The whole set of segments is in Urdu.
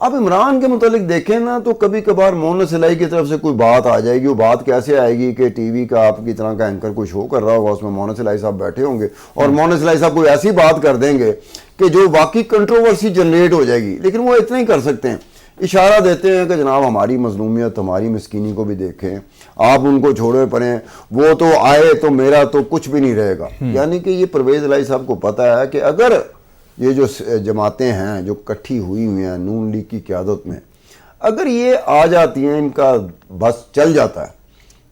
اب عمران کے متعلق دیکھیں نا تو کبھی کبھار مونس الہی کی طرف سے کوئی بات آ جائے گی. وہ بات کیسے آئے گی کہ ٹی وی کا آپ کی طرح کا اینکر کوئی شو کر رہا ہوگا, اس میں مونس الہی صاحب بیٹھے ہوں گے اور مونس الہی صاحب کوئی ایسی بات کر دیں گے کہ جو واقعی کنٹروورسی جنریٹ ہو جائے گی. لیکن وہ اتنا ہی کر سکتے ہیں, اشارہ دیتے ہیں کہ جناب ہماری مظلومیت, ہماری مسکینی کو بھی دیکھیں, آپ ان کو چھوڑے پڑیں, وہ تو آئے تو میرا تو کچھ بھی نہیں رہے گا. یعنی کہ یہ پرویز الہی صاحب کو پتہ ہے کہ اگر یہ جو جماعتیں ہیں جو کٹھی ہوئی ہیں نون لیگ کی قیادت میں, اگر یہ آ جاتی ہیں, ان کا بس چل جاتا ہے,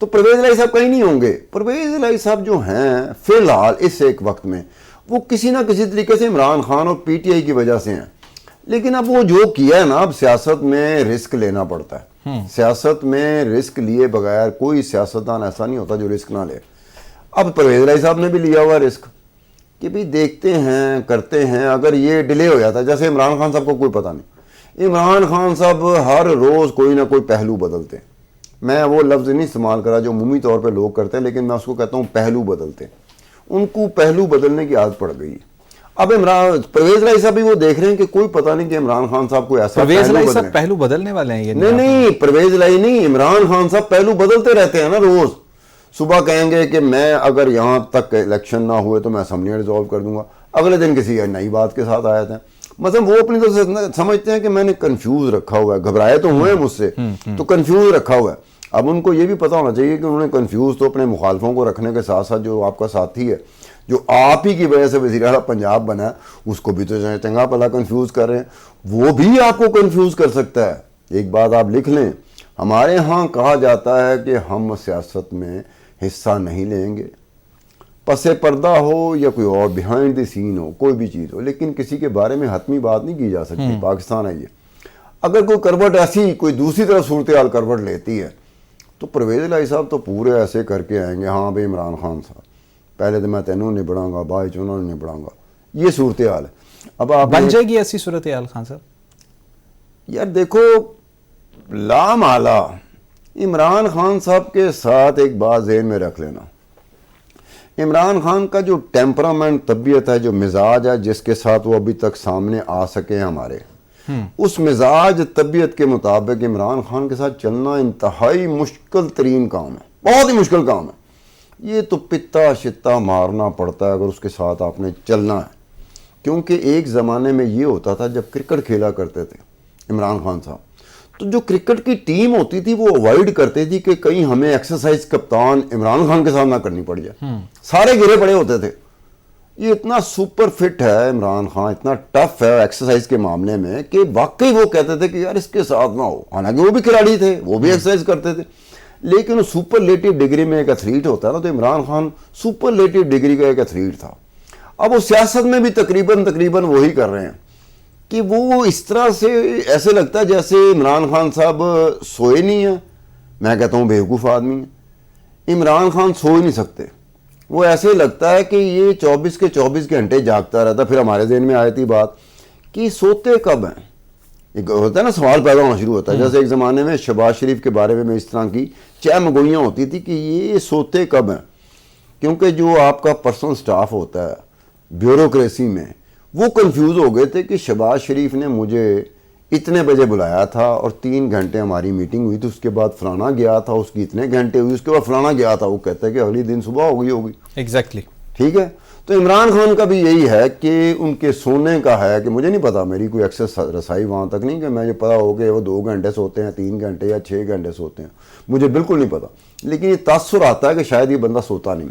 تو پرویز الہی صاحب کہیں نہیں ہوں گے. پرویز الہی صاحب جو ہیں فی الحال اس ایک وقت میں وہ کسی نہ کسی طریقے سے عمران خان اور پی ٹی آئی کی وجہ سے ہیں. لیکن اب وہ جو کیا ہے نا, اب سیاست میں رسک لینا پڑتا ہے. سیاست میں رسک لیے بغیر کوئی سیاستدان ایسا نہیں ہوتا جو رسک نہ لے. اب پرویز الہی صاحب نے بھی لیا ہوا رسک کہ بھی دیکھتے ہیں, کرتے ہیں. اگر یہ ڈیلے ہو جاتا ہے, جیسے عمران خان صاحب کو کوئی پتہ نہیں, عمران خان صاحب ہر روز کوئی نہ کوئی پہلو بدلتے ہیں. میں وہ لفظ نہیں استعمال کرا جو عمومی طور پہ لوگ کرتے ہیں, لیکن میں اس کو کہتا ہوں پہلو بدلتے ہیں. ان کو پہلو بدلنے کی عادت پڑ گئی. اب پرویز الہی صاحب بھی وہ دیکھ رہے ہیں کہ کوئی پتہ نہیں کہ عمران خان صاحب کو ایسا پرویز الہی صاحب پہلو بدلنے والے ہیں. نہیں, پرویز الہی نہیں, عمران خان صاحب پہلو بدلتے رہتے ہیں نا روز. صبح کہیں گے کہ میں اگر یہاں تک الیکشن نہ ہوئے تو میں اسمبلیاں ریزالو کر دوں گا, اگلے دن کسی نئی بات کے ساتھ آئے تھے. مطلب وہ اپنی طرف سے سمجھتے ہیں کہ میں نے کنفیوز رکھا ہوا ہے, گھبرائے تو ہوئے مجھ سے, تو کنفیوز رکھا ہوا ہے. اب ان کو یہ بھی پتہ ہونا چاہیے کہ انہوں نے کنفیوز تو اپنے مخالفوں کو رکھنے کے ساتھ ساتھ جو آپ کا ساتھی ہے, جو آپ ہی کی وجہ سے وزیر اعلیٰ پنجاب بنا ہے, اس کو بھی تو چنگا بھلا کنفیوز کر رہے ہیں. وہ بھی آپ کو کنفیوز کر سکتا ہے. ایک بات آپ لکھ لیں, ہمارے ہاں کہا جاتا ہے کہ ہم سیاست میں حصہ نہیں لیں گے, پس پردہ ہو یا کوئی اور بیہائنڈ دی سین ہو, کوئی بھی چیز ہو, لیکن کسی کے بارے میں حتمی بات نہیں کی جا سکتی. پاکستان ہے یہ. اگر کوئی کروٹ ایسی کوئی دوسری طرف صورتحال کروٹ لیتی ہے تو پرویز الہی صاحب تو پورے ایسے کر کے آئیں گے, ہاں بھائی عمران خان صاحب پہلے تو میں تینوں نبڑاؤں گا, بعد چونوں نبڑاؤں گا. یہ صورتحال ہے. اب آپ بن جائے گی ایسی صورتحال خان صاحب؟ یار دیکھو, لامحالہ عمران خان صاحب کے ساتھ ایک بات ذہن میں رکھ لینا, عمران خان کا جو ٹیمپرامنٹ, طبیعت ہے, جو مزاج ہے, جس کے ساتھ وہ ابھی تک سامنے آ سکے ہمارے, اس مزاج طبیعت کے مطابق عمران خان کے ساتھ چلنا انتہائی مشکل ترین کام ہے, بہت ہی مشکل کام ہے. یہ تو پتا شتا مارنا پڑتا ہے اگر اس کے ساتھ آپ نے چلنا ہے. کیونکہ ایک زمانے میں یہ ہوتا تھا جب کرکٹ کھیلا کرتے تھے عمران خان صاحب, تو جو کرکٹ کی ٹیم ہوتی تھی وہ اوائڈ کرتے تھی کہ کہیں ہمیں ایکسرسائز کپتان عمران خان کے ساتھ نہ کرنی پڑ جائے. سارے گرے پڑے ہوتے تھے. یہ اتنا سپر فٹ ہے عمران خان, اتنا ٹف ہے ایکسرسائز کے معاملے میں کہ واقعی وہ کہتے تھے کہ یار اس کے ساتھ نہ ہو. حالانکہ وہ بھی کھلاڑی تھے, وہ بھی ایکسرسائز کرتے تھے, لیکن سپرلیٹو ڈگری میں ایک ایتھلیٹ ہوتا ہے نا, تو عمران خان سپرلیٹو ڈگری کا ایک ایتھلیٹ تھا. اب وہ سیاست میں بھی تقریباً وہی کر رہے ہیں کہ وہ اس طرح سے ایسے لگتا ہے جیسے عمران خان صاحب سوئے نہیں ہیں. میں کہتا ہوں بیوقوف آدمی ہیں. عمران خان سو ہی نہیں سکتے. وہ ایسے لگتا ہے کہ یہ 24 کے 24 گھنٹے جاگتا رہتا. پھر ہمارے ذہن میں آئی تھی بات کہ سوتے کب ہیں. ایک ہوتا ہے نا, سوال پیدا ہونا شروع ہوتا ہے. جیسے ایک زمانے میں شہباز شریف کے بارے میں اس طرح کی چہمگوئیاں ہوتی تھی کہ یہ سوتے کب ہیں. کیونکہ جو آپ کا پرسنل سٹاف ہوتا ہے بیوروکریسی میں, وہ کنفیوز ہو گئے تھے کہ شہباز شریف نے مجھے اتنے بجے بلایا تھا اور 3 گھنٹے ہماری میٹنگ ہوئی تھی, اس کے بعد فلانا گیا تھا, اس کی اتنے گھنٹے ہوئی, اس کے بعد فلانا گیا تھا. وہ کہتا ہے کہ اگلی دن صبح ہوگی. ایگزیکٹلی ٹھیک ہے. تو عمران خان کا بھی یہی ہے کہ ان کے سونے کا ہے کہ مجھے نہیں پتا, میری کوئی ایکسس رسائی وہاں تک نہیں کہ میں یہ پتا ہو کہ وہ 2 گھنٹے سوتے ہیں, 3 گھنٹے یا 6 گھنٹے سوتے ہیں, مجھے بالکل نہیں پتا. لیکن یہ تاثر آتا ہے کہ شاید یہ بندہ سوتا نہیں,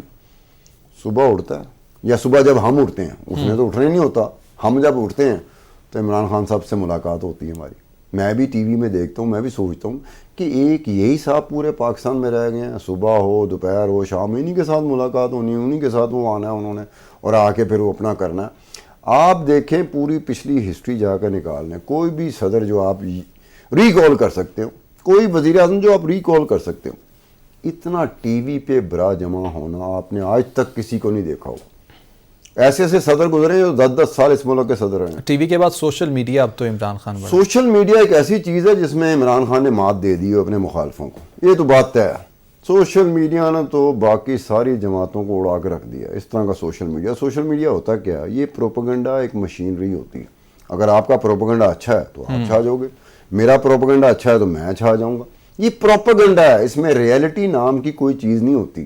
صبح اٹھتا ہے, یا صبح جب ہم اٹھتے ہیں, اس نے تو اٹھنا ہی نہیں ہوتا, ہم جب اٹھتے ہیں تو عمران خان صاحب سے ملاقات ہوتی ہے ہماری. میں بھی ٹی وی میں دیکھتا ہوں, میں بھی سوچتا ہوں کہ ایک یہی صاحب پورے پاکستان میں رہ گئے ہیں, صبح ہو دوپہر ہو شام, انہی کے ساتھ ملاقات ہونی, انہی کے ساتھ وہ آنا ہے انہوں نے, اور آ کے پھر وہ اپنا کرنا ہے. آپ دیکھیں پوری پچھلی ہسٹری جا کر نکال لیں, کوئی بھی صدر جو آپ ریکال کر سکتے ہو, کوئی وزیر اعظم جو آپ ریکال کر سکتے ہو, اتنا ٹی وی پہ برا جمع ہونا آپ نے آج تک کسی کو نہیں دیکھا ہو. ایسے ایسے صدر گزرے جو 10 سال اس ملک کے صدر ہیں. ٹی وی کے بعد سوشل میڈیا, اب تو عمران خان بڑھا. سوشل میڈیا ایک ایسی چیز ہے جس میں عمران خان نے مات دے دی ہے اپنے مخالفوں کو, یہ تو بات طے ہے. سوشل میڈیا نے تو باقی ساری جماعتوں کو اڑا کے رکھ دیا اس طرح کا. سوشل میڈیا ہوتا کیا ہے, یہ پروپیگنڈا ایک مشینری ہوتی ہے. اگر آپ کا پروپیگنڈا اچھا ہے تو آپ چھا جاؤ گے, میرا پروپیگنڈا اچھا ہے تو میں چھا جاؤں گا. یہ پروپیگنڈا ہے, اس میں ریئلٹی نام کی کوئی چیز نہیں ہوتی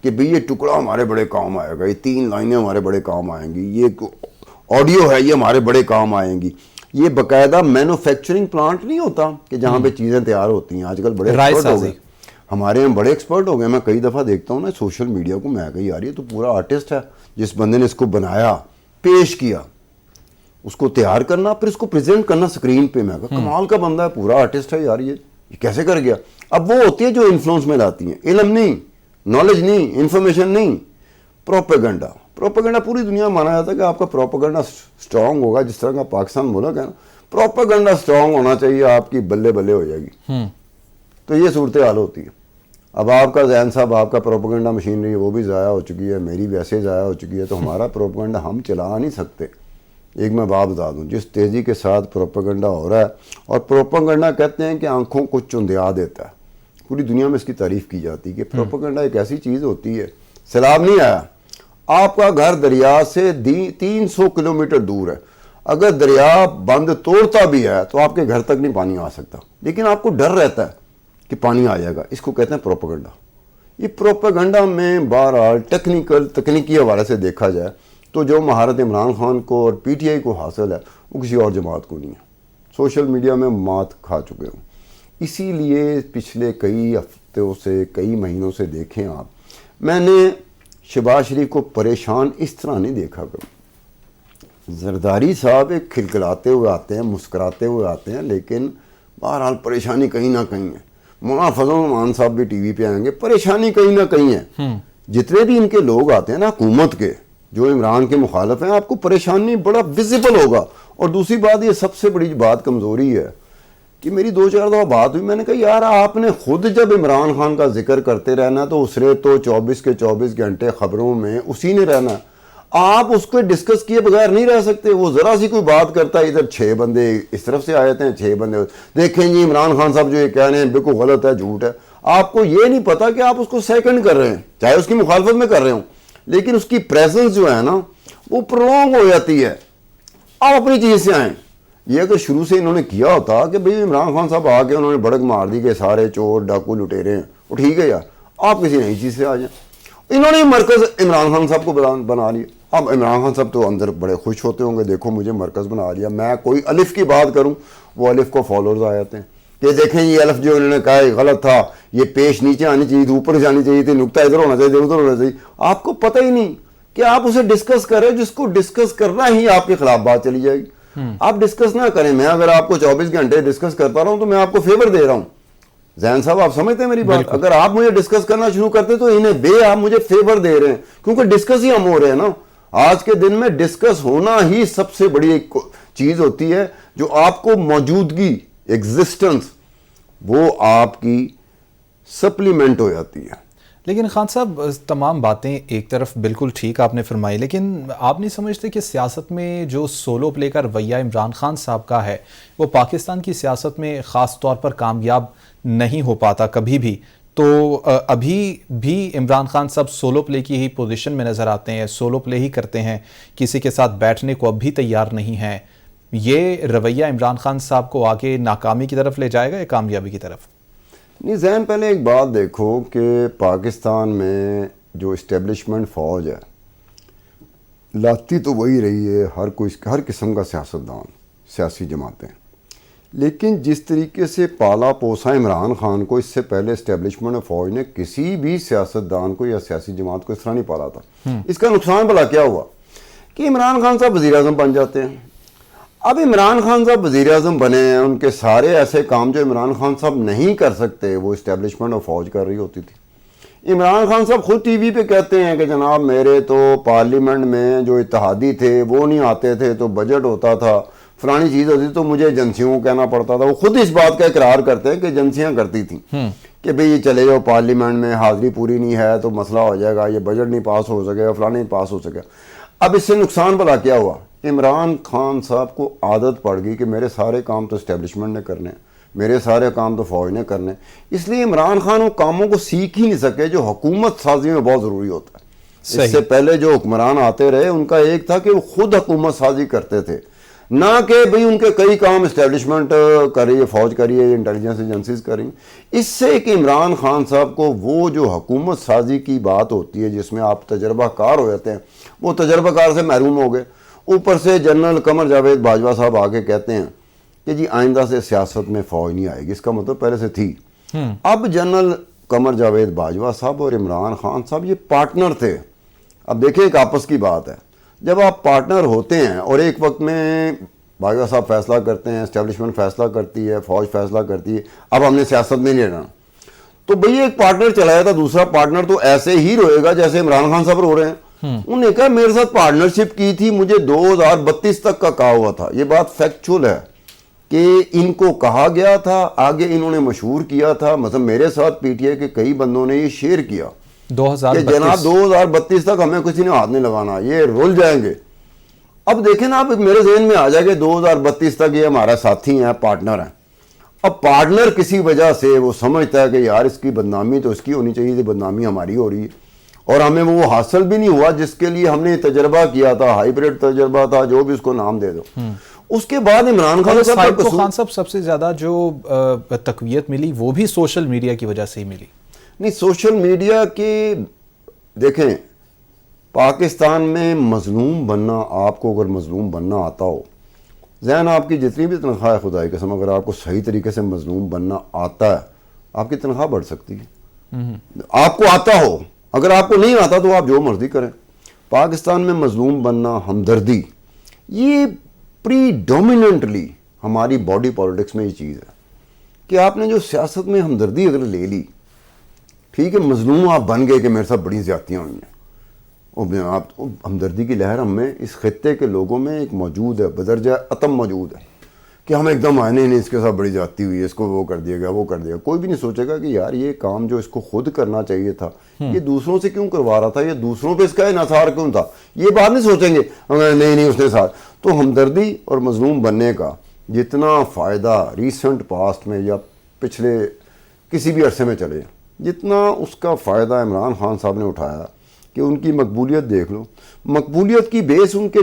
کہ بھئی یہ ٹکڑا ہمارے بڑے کام آئے گا, یہ 3 لائنیں ہمارے بڑے کام آئیں گی, یہ آڈیو ہے یہ ہمارے بڑے کام آئیں گی. یہ باقاعدہ مینوفیکچرنگ پلانٹ نہیں ہوتا کہ جہاں پہ چیزیں تیار ہوتی ہیں. آج کل بڑے ایکسپرٹ ہو گئے, ہمارے یہاں بڑے ایکسپرٹ ہو گئے. میں کئی دفعہ دیکھتا ہوں نا سوشل میڈیا کو, میں کہا یار یہ تو پورا آرٹسٹ ہے. جس بندے نے اس کو بنایا, پیش کیا, اس کو تیار کرنا, پھر اس کو پریزنٹ کرنا اسکرین پہ, میں کہا کمال کا بندہ ہے, پورا آرٹسٹ ہے یار, یہ کیسے کر گیا. اب وہ ہوتی ہے جو انفلوئنس میں لاتی ہیں, علم نہیں, نالج نہیں, انفارمیشن نہیں, پروپیگنڈا. پروپیگنڈا پوری دنیا میں مانا جاتا ہے کہ آپ کا پروپیگنڈا اسٹرانگ ہوگا, جس طرح کا پاکستان ملک ہے نا, پروپیگنڈا اسٹرانگ ہونا چاہیے, آپ کی بلے بلے ہو جائے گی. تو یہ صورتحال ہوتی ہے. اب آپ کا ذہن صاحب, آپ کا پروپیگنڈا مشینری وہ بھی ضائع ہو چکی ہے, میری بھی ایسے ضائع ہو چکی ہے, تو ہمارا پروپیگنڈا ہم چلا نہیں سکتے. ایک میں بات بتا دوں, جس تیزی کے ساتھ پروپیگنڈا ہو رہا ہے, اور پروپیگنڈا کہتے ہیں کہ آنکھوں کو چندیا دیتا ہے, پوری دنیا میں اس کی تعریف کی جاتی ہے کہ پروپیگنڈا ایک ایسی چیز ہوتی ہے. سیلاب نہیں آیا, آپ کا گھر دریا سے 300 کلومیٹر دور ہے, اگر دریا بند توڑتا بھی ہے تو آپ کے گھر تک نہیں پانی آ سکتا, لیکن آپ کو ڈر رہتا ہے کہ پانی آ جائے گا. اس کو کہتے ہیں پروپیگنڈا. یہ پروپیگنڈا میں بہرحال تکنیکی حوالے سے دیکھا جائے تو جو مہارت عمران خان کو اور پی ٹی آئی کو حاصل ہے وہ کسی اور جماعت کو نہیں ہے. سوشل میڈیا میں مات کھا چکے ہوں. اسی لیے پچھلے کئی ہفتوں سے, کئی مہینوں سے دیکھیں آپ, میں نے شہباز شریف کو پریشان اس طرح نہیں دیکھا کبھی. زرداری صاحب ایک کھلکھلاتے ہوئے آتے ہیں, مسکراتے ہوئے آتے ہیں, لیکن بہرحال پریشانی کہیں نہ کہیں ہے. مولانا فضل الرحمان صاحب بھی ٹی وی پہ آئیں گے, پریشانی کہیں نہ کہیں ہے. جتنے بھی ان کے لوگ آتے ہیں نا حکومت کے, جو عمران کے مخالف ہیں, آپ کو پریشانی بڑا ویزیبل ہوگا. اور دوسری بات, یہ سب سے بڑی بات کمزوری ہے کہ میری 2-4 دفعہ بات ہوئی, میں نے کہا یار آپ نے خود جب عمران خان کا ذکر کرتے رہنا تو اس نے تو 24 کے 24 گھنٹے خبروں میں اسی نے رہنا. آپ اس کو ڈسکس کیے بغیر نہیں رہ سکتے. وہ ذرا سی کوئی بات کرتا ہے, ادھر 6 بندے اس طرف سے آ جاتے ہیں, 6 بندے دیکھیں جی عمران خان صاحب جو یہ کہہ رہے ہیں بالکل غلط ہے, جھوٹ ہے. آپ کو یہ نہیں پتا کہ آپ اس کو سیکنڈ کر رہے ہیں, چاہے اس کی مخالفت میں کر رہے ہوں, لیکن اس کی پریزنس جو ہے نا وہ پرولونگ ہو جاتی ہے. آپ اپنی چیز سے آئیں. یہ اگر شروع سے انہوں نے کیا ہوتا کہ بھئی عمران خان صاحب آ کے انہوں نے بڑک مار دی کہ سارے چور ڈاکو لٹیرے ہیں, وہ ٹھیک ہے یار, آپ کسی نئی چیز سے آ جائیں. انہوں نے مرکز عمران خان صاحب کو بنا لیا. اب عمران خان صاحب تو اندر بڑے خوش ہوتے ہوں گے, دیکھو مجھے مرکز بنا لیا. میں کوئی الف کی بات کروں, وہ الف کو فالوورز آ جاتے ہیں کہ دیکھیں یہ الف جو انہوں نے کہا غلط تھا, یہ پیش نیچے آنی چاہیے تھی, اوپر جانی چاہیے تھی, نقطہ ادھر ہونا چاہیے, ادھر ہونا چاہیے. آپ کو پتہ ہی نہیں کہ آپ اسے ڈسکس کریں, جس کو ڈسکس کرنا ہی آپ کے خلاف بات چلی جائے گی. آپ ڈسکس نہ کریں. میں اگر آپ کو 24 گھنٹے ڈسکس کرتا رہا ہوں تو میں آپ کو فیور دے رہا ہوں. زین صاحب آپ سمجھتے ہیں میری بات؟ اگر آپ مجھے ڈسکس کرنا شروع کرتے تو انہیں آپ مجھے فیور دے رہے ہیں, کیونکہ ڈسکس ہی ہم ہو رہے ہیں نا. آج کے دن میں ڈسکس ہونا ہی سب سے بڑی ایک چیز ہوتی ہے جو آپ کو موجودگی, ایگزسٹنس, وہ آپ کی سپلیمنٹ ہو جاتی ہے. لیکن خان صاحب تمام باتیں ایک طرف بالکل ٹھیک آپ نے فرمائی, لیکن آپ نہیں سمجھتے کہ سیاست میں جو سولو پلے کا رویہ عمران خان صاحب کا ہے وہ پاکستان کی سیاست میں خاص طور پر کامیاب نہیں ہو پاتا کبھی بھی؟ تو ابھی بھی عمران خان صاحب سولو پلے کی ہی پوزیشن میں نظر آتے ہیں, سولو پلے ہی کرتے ہیں, کسی کے ساتھ بیٹھنے کو اب بھی تیار نہیں ہیں. یہ رویہ عمران خان صاحب کو آگے ناکامی کی طرف لے جائے گا یا کامیابی کی طرف؟ نہیں ذہن, پہلے ایک بات دیکھو کہ پاکستان میں جو اسٹیبلشمنٹ فوج ہے لاتی تو وہی رہی ہے, ہر قسم کا سیاستدان, سیاسی جماعتیں, لیکن جس طریقے سے پالا پوسا عمران خان کو اس سے پہلے اسٹیبلشمنٹ فوج نے کسی بھی سیاستدان کو یا سیاسی جماعت کو اس طرح نہیں پالا تھا. اس کا نقصان بھلا کیا ہوا کہ عمران خان صاحب وزیر اعظم بن جاتے ہیں. اب عمران خان صاحب وزیر اعظم بنے ہیں, ان کے سارے ایسے کام جو عمران خان صاحب نہیں کر سکتے وہ اسٹیبلشمنٹ آف فوج کر رہی ہوتی تھی. عمران خان صاحب خود ٹی وی پہ کہتے ہیں کہ جناب میرے تو پارلیمنٹ میں جو اتحادی تھے وہ نہیں آتے تھے, تو بجٹ ہوتا تھا, فلانی چیز ہوتی تو مجھے ایجنسیوں کو کہنا پڑتا تھا. وہ خود اس بات کا اقرار کرتے ہیں کہ ایجنسیاں کرتی تھیں کہ بھئی یہ چلے جاؤ پارلیمنٹ میں, حاضری پوری نہیں ہے تو مسئلہ ہو جائے گا, یہ بجٹ نہیں پاس ہو سکے گا, فلاں نہیں پاس ہو سکے. اب اس سے نقصان بھلا کیا ہوا؟ عمران خان صاحب کو عادت پڑ گئی کہ میرے سارے کام تو اسٹیبلشمنٹ نے کرنے, میرے سارے کام تو فوج نے کرنے. اس لیے عمران خان وہ کاموں کو سیکھ ہی نہیں سکے جو حکومت سازی میں بہت ضروری ہوتا ہے. اس سے پہلے جو حکمران آتے رہے ان کا ایک تھا کہ وہ خود حکومت سازی کرتے تھے. نہ کہ بھئی ان کے کئی کام اسٹیبلشمنٹ کر رہی ہے، فوج کر رہی ہے، انٹیلیجنس ایجنسیز کر رہی ہیں. اس سے کہ عمران خان صاحب کو وہ جو حکومت سازی کی بات ہوتی ہے جس میں آپ تجربہ کار ہو جاتے ہیں، وہ تجربہ کار سے محروم ہو گئے. اوپر سے جنرل قمر جاوید باجوہ صاحب آگے کہتے ہیں کہ جی آئندہ سے سیاست میں فوج نہیں آئے گی. اس کا مطلب پہلے سے تھی. اب جنرل قمر جاوید باجوہ صاحب اور عمران خان صاحب یہ پارٹنر تھے. اب دیکھیں ایک آپس کی بات ہے، جب آپ پارٹنر ہوتے ہیں اور ایک وقت میں باجوہ صاحب فیصلہ کرتے ہیں، اسٹیبلشمنٹ فیصلہ کرتی ہے، فوج فیصلہ کرتی ہے، اب ہم نے سیاست میں لینا، تو بھئی ایک پارٹنر چلایا تھا، دوسرا پارٹنر تو ایسے ہی روئے گا جیسے عمران خان صاحب رو رہے ہیں. انہوں نے کہا میرے ساتھ پارٹنرشپ کی تھی، مجھے 2032 تک کا کہا ہوا تھا. یہ بات فیکچول ہے کہ ان کو کہا گیا تھا، آگے انہوں نے مشہور کیا تھا. مثلا میرے ساتھ پی ٹی آئی کے کئی بندوں نے یہ شیئر کیا کہ جناب 2032 تک ہمیں کسی نے ہاتھ نہیں لگانا، یہ رول جائیں گے. اب دیکھیں نا، اب میرے ذہن میں آ جائے کہ 2032 تک یہ ہمارا ساتھی ہیں، پارٹنر ہیں. اب پارٹنر کسی وجہ سے وہ سمجھتا ہے کہ یار اس کی بدنامی تو اس کی ہونی چاہیے تھی، بدنامی ہماری ہو رہی ہے، اور ہمیں وہ حاصل بھی نہیں ہوا جس کے لیے ہم نے تجربہ کیا تھا، ہائیبریڈ تجربہ تھا، جو بھی اس کو نام دے دو. اس کے بعد عمران خان صاحب سب سے زیادہ جو تقویت ملی وہ بھی سوشل میڈیا کی وجہ سے ہی ملی. نہیں، سوشل میڈیا کی دیکھیں، پاکستان میں مظلوم بننا، آپ کو اگر مظلوم بننا آتا ہو، ذہن آپ کی جتنی بھی تنخواہ ہے خدائی قسم، اگر آپ کو صحیح طریقے سے مظلوم بننا آتا ہے، آپ کی تنخواہ بڑھ سکتی ہے. آپ کو آتا ہو، اگر آپ کو نہیں آتا تو آپ جو مرضی کریں. پاکستان میں مظلوم بننا، ہمدردی، یہ پری ڈومیننٹلی ہماری باڈی پالیٹکس میں یہ چیز ہے کہ آپ نے جو سیاست میں ہمدردی اگر لے لی، ٹھیک ہے، مظلوم آپ بن گئے کہ میرے ساتھ بڑی زیادتیاں ہوئی ہیں، آپ ہمدردی کی لہر ہم میں اس خطے کے لوگوں میں ایک موجود ہے، بدرجہ اتم موجود ہے کہ ہم ایک دم آنے نہیں، اس کے ساتھ بڑی زیادتی ہوئی ہے، اس کو وہ کر دیا گیا، وہ کر دیا گیا. کوئی بھی نہیں سوچے گا کہ یار یہ کام جو اس کو خود کرنا چاہیے تھا، یہ دوسروں سے کیوں کروا رہا تھا، یہ دوسروں پہ اس کا انحصار کیوں تھا. یہ بات نہیں سوچیں گے نہیں اس نے ساتھ. تو ہمدردی اور مظلوم بننے کا جتنا فائدہ ریسنٹ پاسٹ میں یا پچھلے کسی بھی عرصے میں چلے، جتنا اس کا فائدہ عمران خان صاحب نے اٹھایا کہ ان کی مقبولیت دیکھ لو. مقبولیت کی بیس ان کے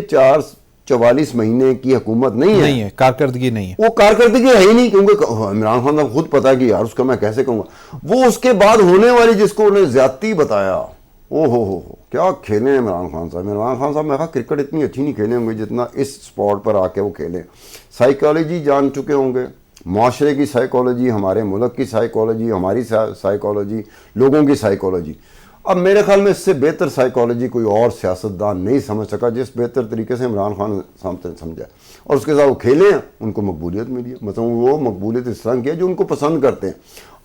44 مہینے کی حکومت نہیں ہے، کارکردگی نہیں ہے، وہ کارکردگی ہے ہی نہیں. کیونکہ عمران خان صاحب خود پتا کہ یار اس کا میں کیسے کہوں گا. وہ اس کے بعد ہونے والی جس کو انہیں زیادتی بتایا، ہو کیا کھیلے ہیں عمران خان صاحب. عمران خان صاحب میں کہا کرکٹ اتنی اچھی نہیں کھیلے ہوں گے جتنا اس سپورٹ پر آ کے وہ کھیلے. سائیکالوجی جان چکے ہوں گے، معاشرے کی سائیکالوجی، ہمارے ملک کی سائیکالوجی، ہماری سائیکالوجی، لوگوں کی سائیکالوجی. اب میرے خیال میں اس سے بہتر سائیکالوجی کوئی اور سیاستدان نہیں سمجھ سکا جس بہتر طریقے سے عمران خان سمجھا، اور اس کے ساتھ وہ کھیلے ہیں، ان کو مقبولیت ملی ہے. مثلا وہ مقبولیت اس طرح کی ہے جو ان کو پسند کرتے ہیں،